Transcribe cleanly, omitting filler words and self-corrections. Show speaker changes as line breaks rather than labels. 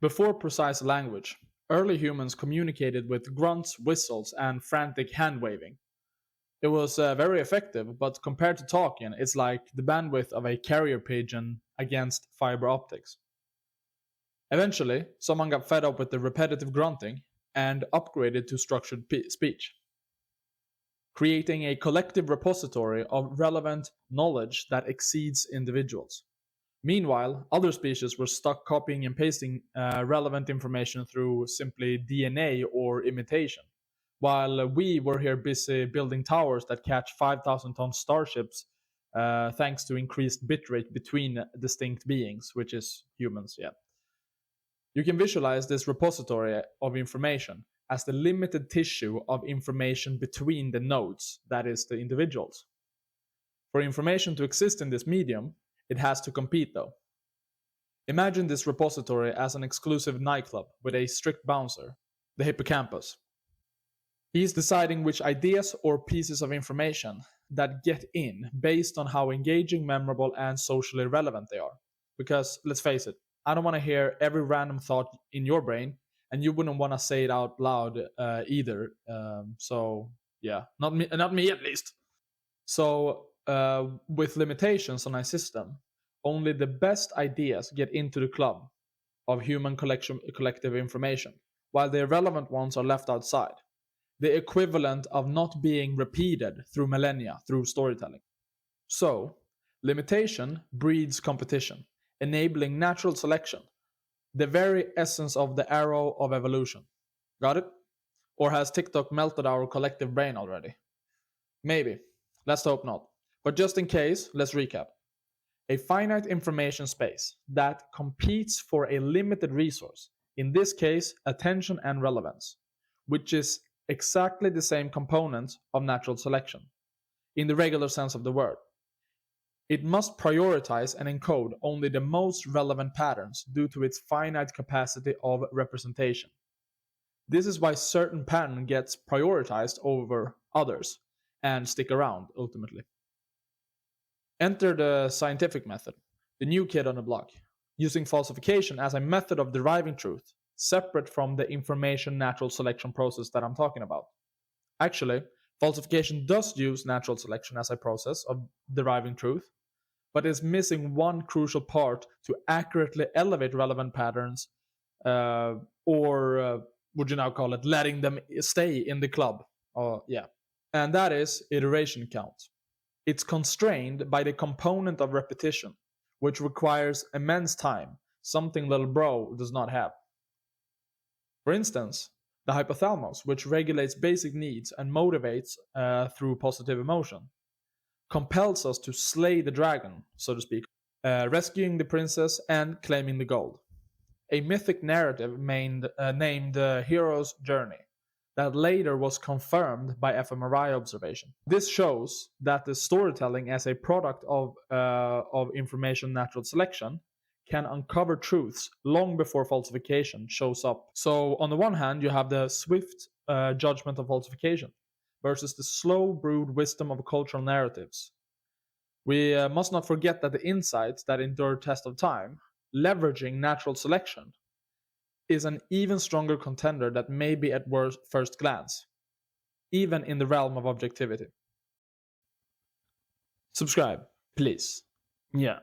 Before precise language, early humans communicated with grunts, whistles, and frantic hand waving. It was very effective, but compared to talking, it's like the bandwidth of a carrier pigeon against fiber optics. Eventually, someone got fed up with the repetitive grunting and upgraded to structured speech, creating a collective repository of relevant knowledge that exceeds individuals. Meanwhile, other species were stuck copying and pasting relevant information through simply DNA or imitation, while we were here busy building towers that catch 5,000-ton starships thanks to increased bitrate between distinct beings, which is humans, yeah. You can visualize this repository of information as the limited tissue of information between the nodes, that is, the individuals. For information to exist in this medium, it has to compete though. Imagine this repository as an exclusive nightclub with a strict bouncer, the hippocampus. He's deciding which ideas or pieces of information that get in based on how engaging, memorable, and socially relevant they are. Because, let's face it, I don't want to hear every random thought in your brain, and you wouldn't want to say it out loud either. So, yeah, not me at least. So, with limitations on a system, only the best ideas get into the club of human collective information, while the irrelevant ones are left outside. The equivalent of not being repeated through millennia through storytelling. So, limitation breeds competition, enabling natural selection, the very essence of the arrow of evolution. Got it? Or has TikTok melted our collective brain already? Maybe. Let's hope not. But just in case, let's recap. A finite information space that competes for a limited resource, in this case, attention and relevance, which is exactly the same component of natural selection, in the regular sense of the word. It must prioritize and encode only the most relevant patterns due to its finite capacity of representation. This is why certain pattern gets prioritized over others and stick around ultimately. Enter the scientific method, the new kid on the block, using falsification as a method of deriving truth, separate from the information natural selection process that I'm talking about. Actually, falsification does use natural selection as a process of deriving truth, but is missing one crucial part to accurately elevate relevant patterns, or would you now call it letting them stay in the club? Yeah. And that is iteration count. It's constrained by the component of repetition, which requires immense time, something little bro does not have. For instance, the hypothalamus, which regulates basic needs and motivates through positive emotion, compels us to slay the dragon, so to speak, rescuing the princess and claiming the gold. A mythic narrative named Hero's Journey, that later was confirmed by fMRI observation. This shows that the storytelling as a product of information natural selection can uncover truths long before falsification shows up. So on the one hand, you have the swift judgment of falsification versus the slow brewed wisdom of cultural narratives. We must not forget that the insights that endure test of time, leveraging natural selection, is an even stronger contender that may be at first glance, even in the realm of objectivity. Subscribe, please. Yeah.